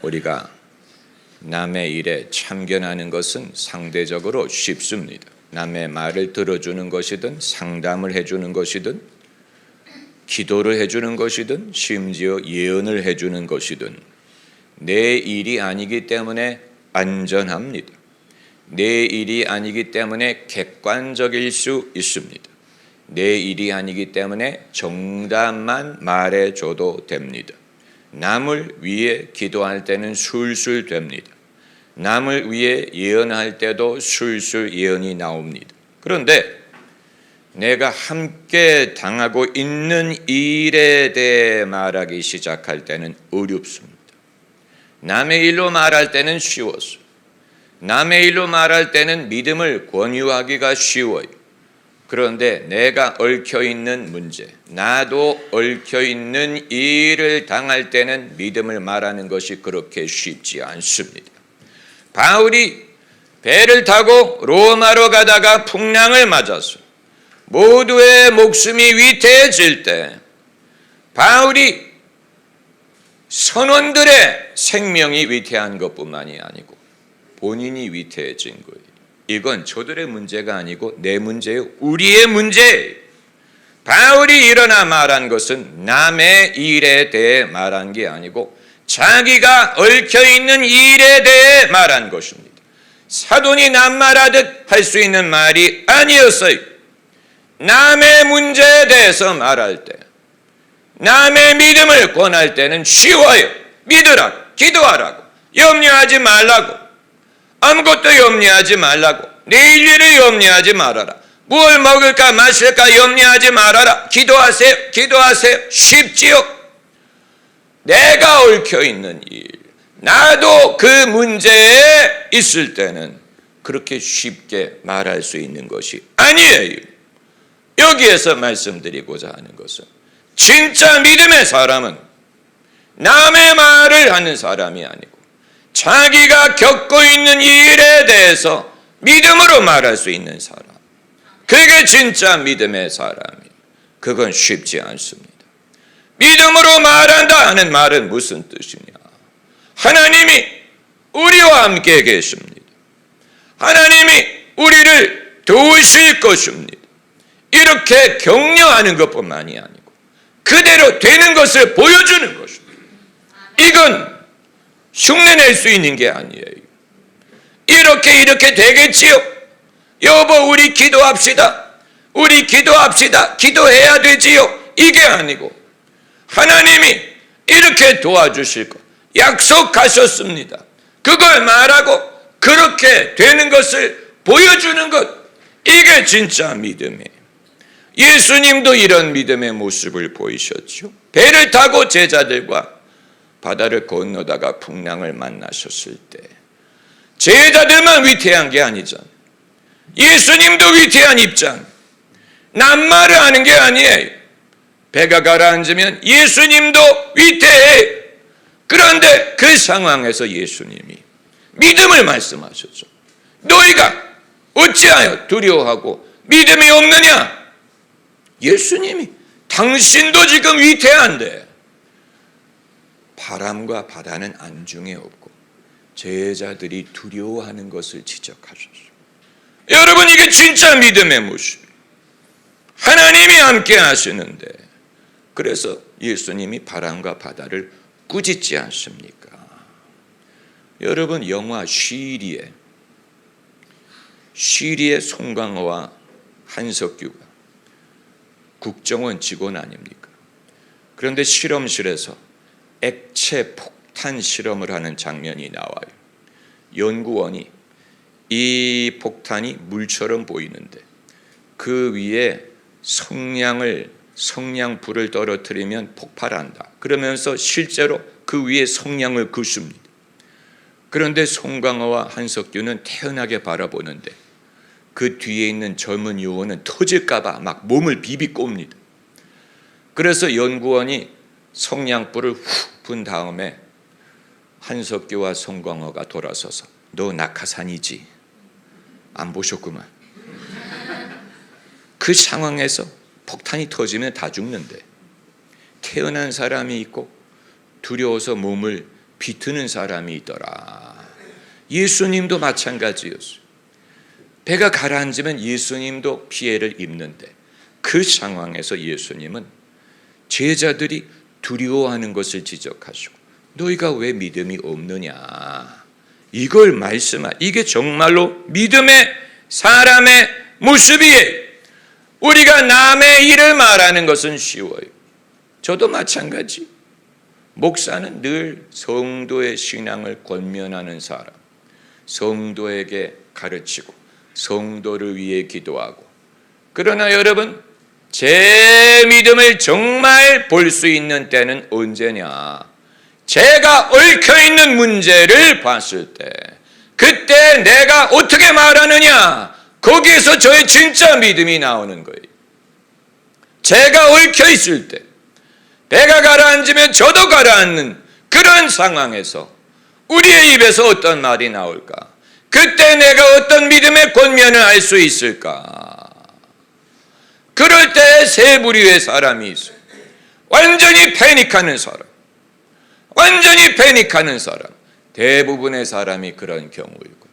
우리가 남의 일에 참견하는 것은 상대적으로 쉽습니다. 남의 말을 들어주는 것이든 상담을 해주는 것이든 기도를 해주는 것이든 심지어 예언을 해주는 것이든 내 일이 아니기 때문에 안전합니다. 내 일이 아니기 때문에 객관적일 수 있습니다. 내 일이 아니기 때문에 정답만 말해줘도 됩니다. 남을 위해 기도할 때는 술술 됩니다. 남을 위해 예언할 때도 술술 예언이 나옵니다. 그런데 내가 함께 당하고 있는 일에 대해 말하기 시작할 때는 어렵습니다. 남의 일로 말할 때는 쉬웠어요. 남의 일로 말할 때는 믿음을 권유하기가 쉬워요. 그런데 내가 얽혀있는 문제, 나도 얽혀있는 일을 당할 때는 믿음을 말하는 것이 그렇게 쉽지 않습니다. 바울이 배를 타고 로마로 가다가 풍랑을 맞았어요. 모두의 목숨이 위태해질 때 바울이 선원들의 생명이 위태한 것뿐만이 아니고 본인이 위태해진 거예요. 이건 저들의 문제가 아니고 내 문제예요. 우리의 문제예요. 바울이 일어나 말한 것은 남의 일에 대해 말한 게 아니고 자기가 얽혀있는 일에 대해 말한 것입니다. 사돈이 낱말하듯 할 수 있는 말이 아니었어요. 남의 문제에 대해서 말할 때, 남의 믿음을 권할 때는 쉬워요. 믿으라고, 기도하라고, 염려하지 말라고, 아무것도 염려하지 말라고, 내일 일을 염려하지 말아라, 무엇을 먹을까 마실까 염려하지 말아라, 기도하세요, 기도하세요. 쉽지요? 내가 얽혀있는 일, 나도 그 문제에 있을 때는 그렇게 쉽게 말할 수 있는 것이 아니에요. 여기에서 말씀드리고자 하는 것은 진짜 믿음의 사람은 남의 말을 하는 사람이 아니고 자기가 겪고 있는 일에 대해서 믿음으로 말할 수 있는 사람, 그게 진짜 믿음의 사람이에요. 그건 쉽지 않습니다. 믿음으로 말한다 하는 말은 무슨 뜻이냐? 하나님이 우리와 함께 계십니다. 하나님이 우리를 도우실 것입니다. 이렇게 격려하는 것뿐만이 아니고 그대로 되는 것을 보여주는 것입니다. 이건 흉내낼 수 있는 게 아니에요. 이렇게 되겠지요? 여보, 우리 기도합시다. 우리 기도합시다. 기도해야 되지요? 이게 아니고 하나님이 이렇게 도와주실 것 약속하셨습니다. 그걸 말하고 그렇게 되는 것을 보여주는 것, 이게 진짜 믿음이에요. 예수님도 이런 믿음의 모습을 보이셨죠. 배를 타고 제자들과 바다를 건너다가 풍랑을 만나셨을 때 제자들만 위태한 게 아니잖아요. 예수님도 위태한 입장, 낱말을 하는 게 아니에요. 배가 가라앉으면 예수님도 위태해요. 그런데 그 상황에서 예수님이 믿음을 말씀하셨죠. 너희가 어찌하여 두려워하고 믿음이 없느냐? 예수님이 당신도 지금 위태한데 바람과 바다는 안중에 없고 제자들이 두려워하는 것을 지적하셨어요. 여러분, 이게 진짜 믿음의 모습이에요. 하나님이 함께 하시는데 그래서 예수님이 바람과 바다를 꾸짖지 않습니까? 여러분, 영화 쉬리의 송강호와 한석규가 국정원 직원 아닙니까? 그런데 실험실에서 액체 폭탄 실험을 하는 장면이 나와요. 연구원이 이 폭탄이 물처럼 보이는데 그 위에 성냥불을 떨어뜨리면 폭발한다. 그러면서 실제로 그 위에 성냥을 긋습니다. 그런데 송강호와 한석규는 태연하게 바라보는데 그 뒤에 있는 젊은 요원은 터질까봐 막 몸을 비비꼽니다. 그래서 연구원이 성냥불을 훅 분 다음에 한석규와 송강호가 돌아서서 너 낙하산이지? 안 보셨구만. 그 상황에서 폭탄이 터지면 다 죽는데 태어난 사람이 있고 두려워서 몸을 비트는 사람이 있더라. 예수님도 마찬가지였어요. 배가 가라앉으면 예수님도 피해를 입는데 그 상황에서 예수님은 제자들이 두려워하는 것을 지적하시고 너희가 왜 믿음이 없느냐 이걸 이게 정말로 믿음의 사람의 모습이에요. 우리가 남의 일을 말하는 것은 쉬워요. 저도 마찬가지. 목사는 늘 성도의 신앙을 권면하는 사람, 성도에게 가르치고 성도를 위해 기도하고. 그러나 여러분, 제 믿음을 정말 볼 수 있는 때는 언제냐? 제가 얽혀있는 문제를 봤을 때, 그때 내가 어떻게 말하느냐? 거기에서 저의 진짜 믿음이 나오는 거예요. 제가 얽혀있을 때, 배가 가라앉으면 저도 가라앉는 그런 상황에서 우리의 입에서 어떤 말이 나올까? 그때 내가 어떤 믿음의 권면을 할 수 있을까? 그럴 때 세 부류의 사람이 있어요. 완전히 패닉하는 사람. 완전히 패닉하는 사람. 대부분의 사람이 그런 경우이고.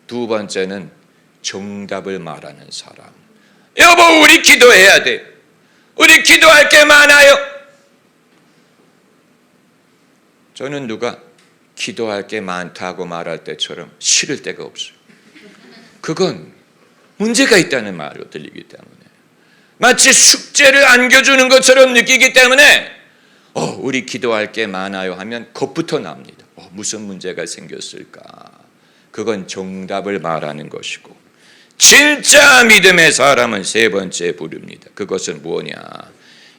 두 번째는 정답을 말하는 사람. 여보, 우리 기도해야 돼. 우리 기도할 게 많아요. 저는 누가 기도할 게 많다고 말할 때처럼 싫을 때가 없어요. 그건 문제가 있다는 말로 들리기 때문에, 마치 숙제를 안겨주는 것처럼 느끼기 때문에 우리 기도할 게 많아요 하면 겁부터 납니다. 무슨 문제가 생겼을까? 그건 정답을 말하는 것이고, 진짜 믿음의 사람은 세 번째 부릅니다. 그것은 뭐냐?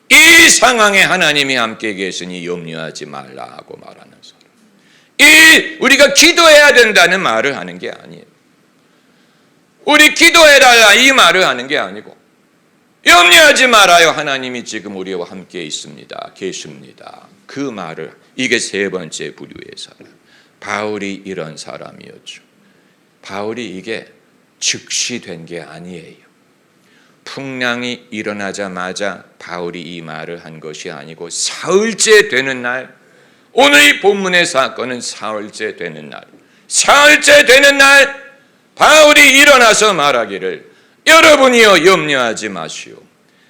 이 상황에 하나님이 함께 계시니 염려하지 말라고 말하는 사람. 우리가 기도해야 된다는 말을 하는 게 아니에요. 우리 기도해달라 이 말을 하는 게 아니고, 염려하지 말아요. 하나님이 지금 우리와 함께 있습니다. 계십니다. 그 말을, 이게 세 번째 부류의 사람. 바울이 이런 사람이었죠. 바울이 이게 즉시 된 게 아니에요. 풍랑이 일어나자마자 바울이 이 말을 한 것이 아니고 사흘째 되는 날, 오늘 이 본문의 사건은 사흘째 되는 날, 사흘째 되는 날 바울이 일어나서 말하기를, 여러분이여 염려하지 마시오.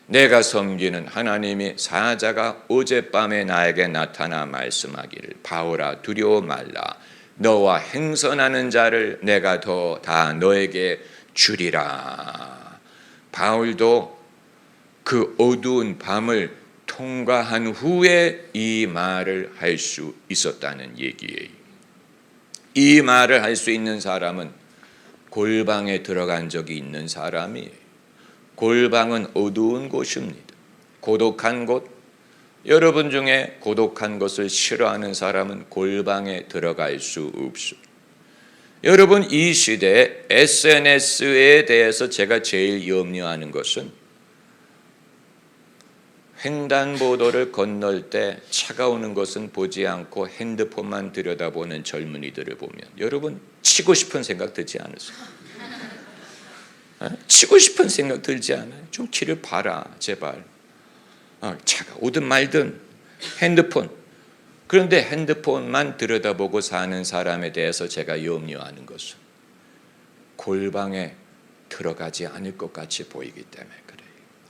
내가 섬기는 하나님의 사자가 어젯밤에 나에게 나타나 말씀하기를, 바울아 두려워 말라. 너와 행선하는 자를 내가 더 다 너에게 주리라. 바울도 그 어두운 밤을 통과한 후에 이 말을 할 수 있었다는 얘기예요. 이 말을 할 수 있는 사람은 골방에 들어간 적이 있는 사람이에요. 골방은 어두운 곳입니다. 고독한 곳. 여러분 중에 고독한 것을 싫어하는 사람은 골방에 들어갈 수 없어요. 여러분, 이 시대에 SNS에 대해서 제가 제일 염려하는 것은, 횡단보도를 건널 때 차가 오는 것은 보지 않고 핸드폰만 들여다보는 젊은이들을 보면 여러분 치고 싶은 생각 들지 않으세요? 치고 싶은 생각 들지 않아요? 좀 길을 봐라 제발. 차가 오든 말든 핸드폰. 그런데 핸드폰만 들여다보고 사는 사람에 대해서 제가 염려하는 것은 골방에 들어가지 않을 것 같이 보이기 때문에 그래요.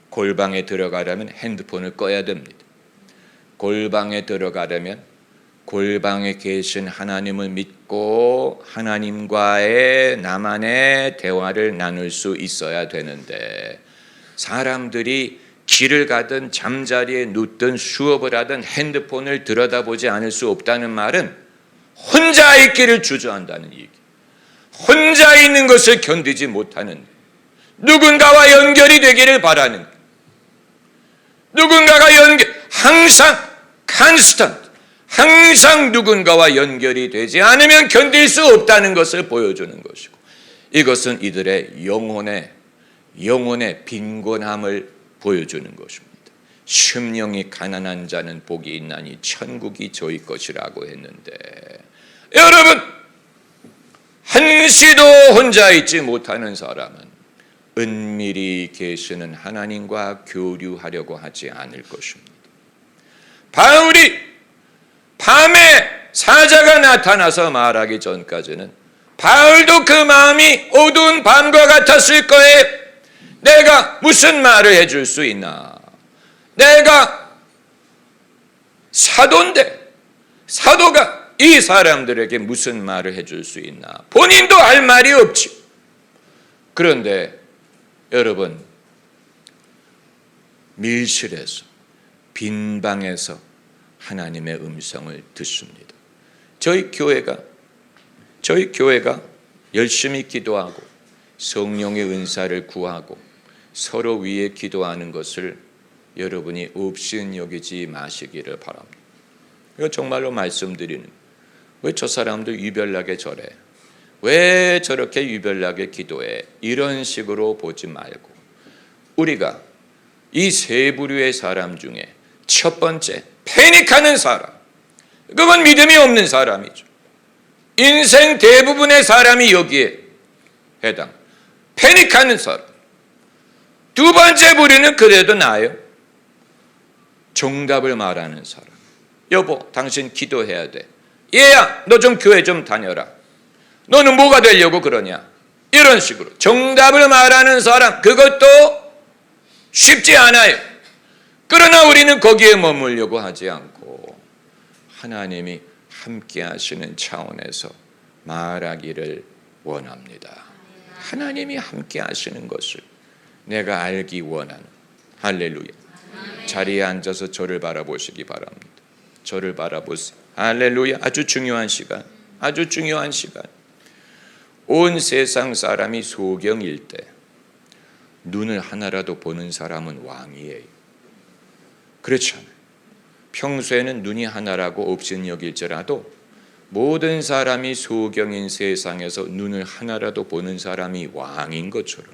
골방에 들어가려면 핸드폰을 꺼야 됩니다. 골방에 들어가려면 골방에 계신 하나님을 믿고 하나님과의 나만의 대화를 나눌 수 있어야 되는데, 사람들이 길을 가든 잠자리에 눕든 수업을 하든 핸드폰을 들여다보지 않을 수 없다는 말은 혼자 있기를 주저한다는 얘기. 혼자 있는 것을 견디지 못하는, 누군가와 연결이 되기를 바라는, 누군가가 항상 constant, 항상 누군가와 연결이 되지 않으면 견딜 수 없다는 것을 보여주는 것이고, 이것은 이들의 영혼의 빈곤함을 보여주는 것입니다. 심령이 가난한 자는 복이 있나니 천국이 저희 것이라고 했는데, 여러분, 한시도 혼자 있지 못하는 사람은 은밀히 계시는 하나님과 교류하려고 하지 않을 것입니다. 바울이 밤에 사자가 나타나서 말하기 전까지는 바울도 그 마음이 어두운 밤과 같았을 거예요. 내가 무슨 말을 해줄 수 있나? 내가 사도인데 사도가 이 사람들에게 무슨 말을 해줄 수 있나? 본인도 할 말이 없지. 그런데 여러분, 밀실에서 빈 방에서 하나님의 음성을 듣습니다. 저희 교회가 열심히 기도하고 성령의 은사를 구하고 서로 위해 기도하는 것을 여러분이 없인 여기지 마시기를 바랍니다. 이거 정말로 말씀드리는, 왜 저 사람도 유별나게 저래? 왜 저렇게 유별나게 기도해? 이런 식으로 보지 말고, 우리가 이 세 부류의 사람 중에 첫 번째, 패닉하는 사람, 그건 믿음이 없는 사람이죠. 인생 대부분의 사람이 여기에 해당. 패닉하는 사람. 두 번째 부류는 그래도 나아요. 정답을 말하는 사람. 여보, 당신 기도해야 돼. 얘야, 너 좀 교회 좀 다녀라. 너는 뭐가 되려고 그러냐? 이런 식으로 정답을 말하는 사람, 그것도 쉽지 않아요. 그러나 우리는 거기에 머물려고 하지 않고 하나님이 함께 하시는 차원에서 말하기를 원합니다. 하나님이 함께 하시는 것을 내가 알기 원하는. 할렐루야. 자리에 앉아서 저를 바라보시기 바랍니다. 저를 바라보세요. 할렐루야. 아주 중요한 시간, 아주 중요한 시간. 온 세상 사람이 소경일 때 눈을 하나라도 보는 사람은 왕이에요. 그렇잖아요. 평소에는 눈이 하나라고 없인 여길지라도 모든 사람이 소경인 세상에서 눈을 하나라도 보는 사람이 왕인 것처럼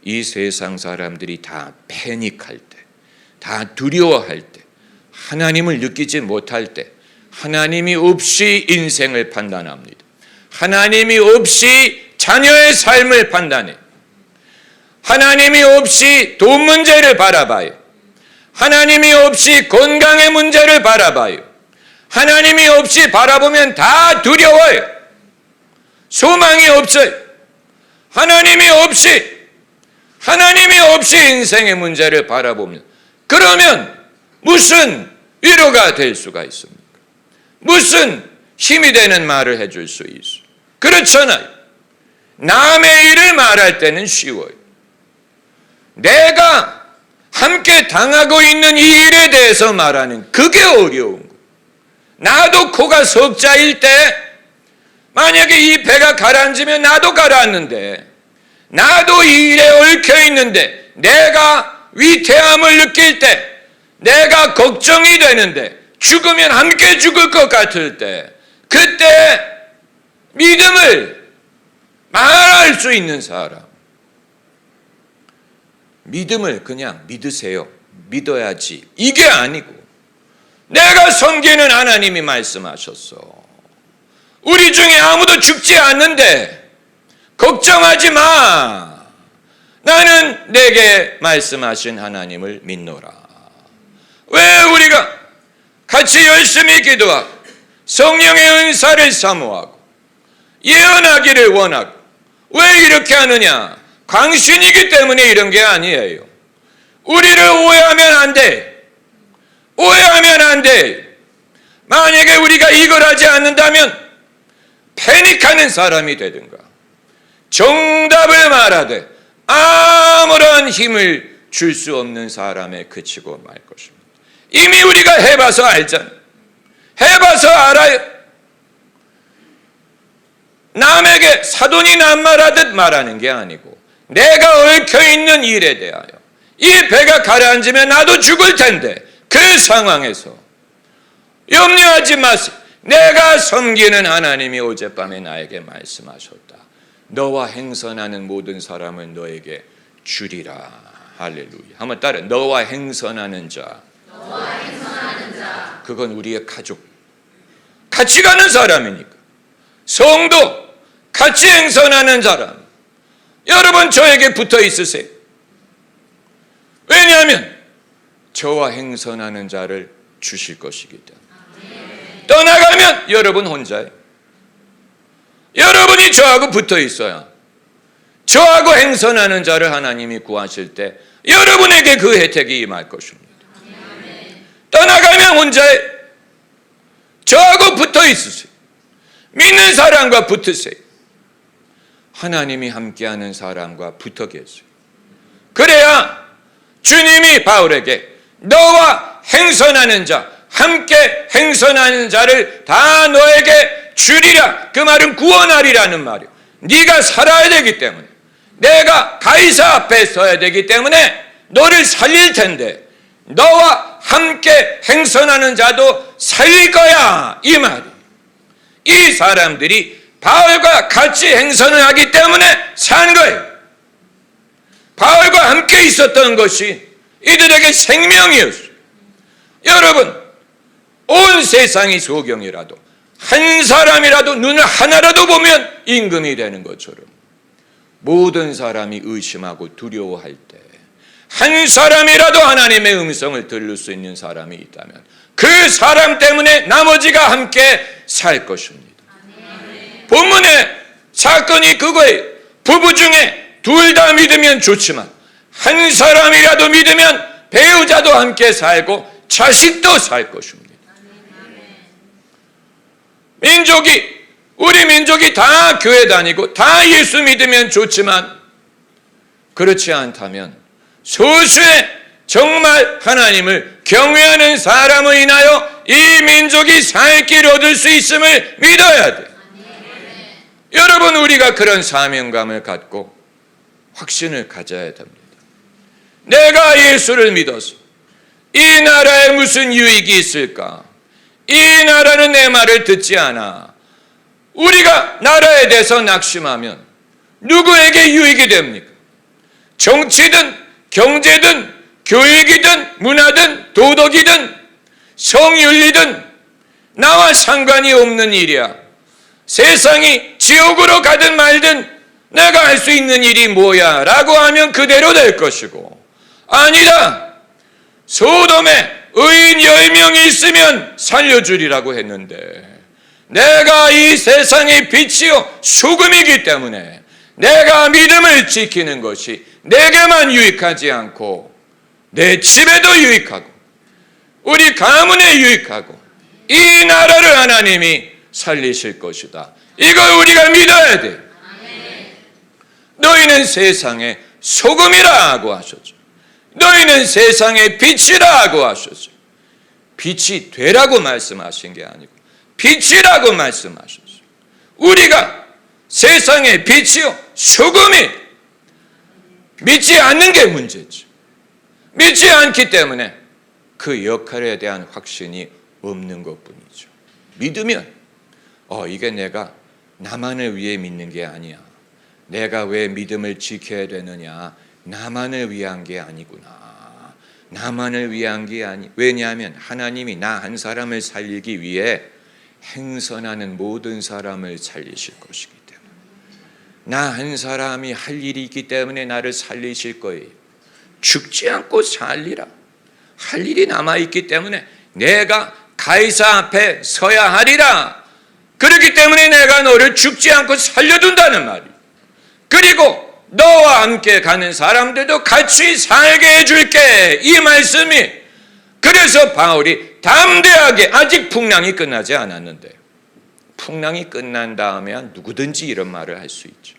이 세상 사람들이 다 패닉할 때, 다 두려워할 때, 하나님을 느끼지 못할 때 하나님이 없이 인생을 판단합니다. 하나님이 없이 자녀의 삶을 판단해. 하나님이 없이 돈 문제를 바라봐요. 하나님이 없이 건강의 문제를 바라봐요. 하나님이 없이 바라보면 다 두려워요. 소망이 없어요. 하나님이 없이 인생의 문제를 바라보면, 그러면 무슨 위로가 될 수가 있습니까? 무슨 힘이 되는 말을 해줄 수 있어요? 그렇잖아요. 남의 일을 말할 때는 쉬워요. 내가 함께 당하고 있는 이 일에 대해서 말하는, 그게 어려운 거. 나도 코가 석자일 때, 만약에 이 배가 가라앉으면 나도 가라앉는데, 나도 이 일에 얽혀 있는데, 내가 위태함을 느낄 때, 내가 걱정이 되는데, 죽으면 함께 죽을 것 같을 때, 그때 믿음을 말할 수 있는 사람, 믿음을 그냥 믿으세요. 믿어야지. 이게 아니고, 내가 섬기는 하나님이 말씀하셨어. 우리 중에 아무도 죽지 않는데 걱정하지 마. 나는 내게 말씀하신 하나님을 믿노라. 왜 우리가 같이 열심히 기도하고 성령의 은사를 사모하고 예언하기를 원하고 왜 이렇게 하느냐? 광신이기 때문에 이런 게 아니에요. 우리를 오해하면 안 돼. 오해하면 안 돼. 만약에 우리가 이걸 하지 않는다면 패닉하는 사람이 되든가 정답을 말하되 아무런 힘을 줄 수 없는 사람에 그치고 말 것입니다. 이미 우리가 해봐서 알잖아요. 해봐서 알아요. 남에게 사돈이 낱말하듯 말하는 게 아니고 내가 얽혀있는 일에 대하여 이 배가 가라앉으면 나도 죽을 텐데 그 상황에서 염려하지 마세요. 내가 섬기는 하나님이 어젯밤에 나에게 말씀하셨다. 너와 행선하는 모든 사람을 너에게 주리라. 할렐루야. 한번 따라. 너와 행선하는 자. 너와 행선하는 자. 그건 우리의 가족. 같이 가는 사람이니까. 성도. 같이 행선하는 사람. 여러분 저에게 붙어 있으세요. 왜냐하면 저와 행선하는 자를 주실 것이기 때문에. 떠나가면 여러분 혼자예요. 여러분이 저하고 붙어 있어야 저하고 행선하는 자를 하나님이 구하실 때 여러분에게 그 혜택이 임할 것입니다. 떠나가면 혼자예요. 저하고 붙어 있으세요. 믿는 사람과 붙으세요. 하나님이 함께하는 사람과 붙어 계세요. 그래야 주님이 바울에게 너와 행선하는 자, 함께 행선하는 자를 다 너에게 주리라. 그 말은 구원하리라는 말이에요. 네가 살아야 되기 때문에, 내가 가이사 앞에 서야 되기 때문에 너를 살릴 텐데 너와 함께 행선하는 자도 살릴 거야, 이 말이에요. 이 사람들이 바울과 같이 행선을 하기 때문에 산 거예요. 바울과 함께 있었던 것이 이들에게 생명이었어요. 여러분, 온 세상이 소경이라도 한 사람이라도 눈을 하나라도 보면 임금이 되는 것처럼 모든 사람이 의심하고 두려워할 때 한 사람이라도 하나님의 음성을 들을 수 있는 사람이 있다면 그 사람 때문에 나머지가 함께 살 것입니다. 본문의 사건이 그거예요. 부부 중에 둘 다 믿으면 좋지만 한 사람이라도 믿으면 배우자도 함께 살고 자식도 살 것입니다. 우리 민족이 다 교회 다니고 다 예수 믿으면 좋지만 그렇지 않다면 소수의 정말 하나님을 경외하는 사람을 인하여 이 민족이 살 길 얻을 수 있음을 믿어야 돼요. 여러분, 우리가 그런 사명감을 갖고 확신을 가져야 됩니다. 내가 예수를 믿어서 이 나라에 무슨 유익이 있을까? 이 나라는 내 말을 듣지 않아. 우리가 나라에 대해서 낙심하면 누구에게 유익이 됩니까? 정치든 경제든 교육이든 문화든 도덕이든 성윤리든 나와 상관이 없는 일이야. 세상이 지옥으로 가든 말든 내가 할 수 있는 일이 뭐야? 라고 하면 그대로 될 것이고, 아니다, 소돔에 의인 10명이 있으면 살려주리라고 했는데 내가 이 세상의 빛이요 소금이기 때문에 내가 믿음을 지키는 것이 내게만 유익하지 않고 내 집에도 유익하고 우리 가문에 유익하고 이 나라를 하나님이 살리실 것이다. 이걸 우리가 믿어야 돼. 너희는 세상의 소금이라고 하셨죠. 너희는 세상의 빛이라고 하셨죠. 빛이 되라고 말씀하신 게 아니고 빛이라고 말씀하셨어요. 우리가 세상의 빛이요 소금이 믿지 않는 게 문제지. 믿지 않기 때문에 그 역할에 대한 확신이 없는 것뿐이죠. 믿으면 이게 내가 나만을 위해 믿는 게 아니야. 내가 왜 믿음을 지켜야 되느냐. 나만을 위한 게 아니구나. 나만을 위한 게 아니. 왜냐하면 하나님이 나 한 사람을 살리기 위해 행선하는 모든 사람을 살리실 것이기 때문에 나 한 사람이 할 일이 있기 때문에 나를 살리실 거예요. 죽지 않고 살리라. 할 일이 남아있기 때문에 내가 가이사 앞에 서야 하리라. 그렇기 때문에 내가 너를 죽지 않고 살려둔다는 말이에요. 그리고 너와 함께 가는 사람들도 같이 살게 해줄게. 이 말씀이, 그래서 바울이 담대하게, 아직 풍랑이 끝나지 않았는데 풍랑이 끝난 다음에 누구든지 이런 말을 할 수 있죠.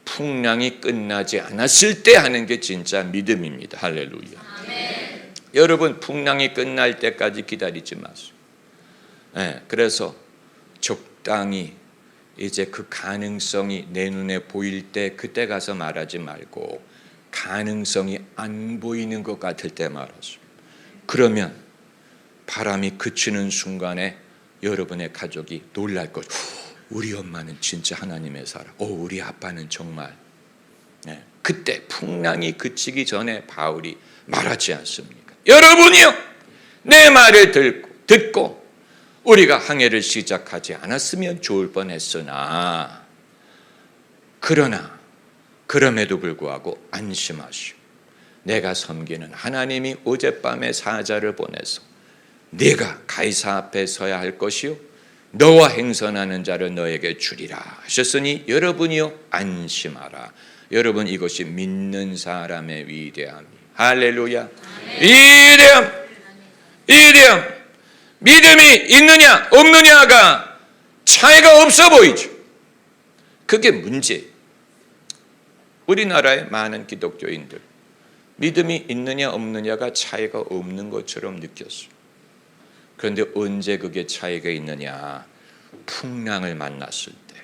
풍랑이 끝나지 않았을 때 하는 게 진짜 믿음입니다. 할렐루야. 아멘. 여러분, 풍랑이 끝날 때까지 기다리지 마세요. 그래서 적당히 이제 그 가능성이 내 눈에 보일 때 그때 가서 말하지 말고 가능성이 안 보이는 것 같을 때 말하세요. 그러면 바람이 그치는 순간에 여러분의 가족이 놀랄 거죠. 우리 엄마는 진짜 하나님의 사람. 우리 아빠는 정말. 그때 풍랑이 그치기 전에 바울이 말하지 않습니까? 여러분이요, 내 말을 듣고 우리가 항해를 시작하지 않았으면 좋을 뻔했으나 그러나 그럼에도 불구하고 안심하시오. 내가 섬기는 하나님이 어젯밤에 사자를 보내서 내가 가이사 앞에 서야 할 것이요 너와 행선하는 자를 너에게 주리라 하셨으니 여러분이요 안심하라. 여러분 이것이 믿는 사람의 위대함이 할렐루야. 위대함 믿음이 있느냐 없느냐가 차이가 없어 보이죠. 그게 문제. 우리나라의 많은 기독교인들 믿음이 있느냐 없느냐가 차이가 없는 것처럼 느꼈어요. 그런데 언제 그게 차이가 있느냐? 풍랑을 만났을 때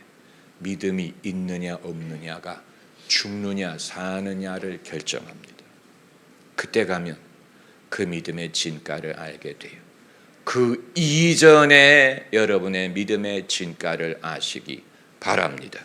믿음이 있느냐 없느냐가 죽느냐 사느냐를 결정합니다. 그때 가면 그 믿음의 진가를 알게 돼요. 그 이전에 여러분의 믿음의 진가를 아시기 바랍니다.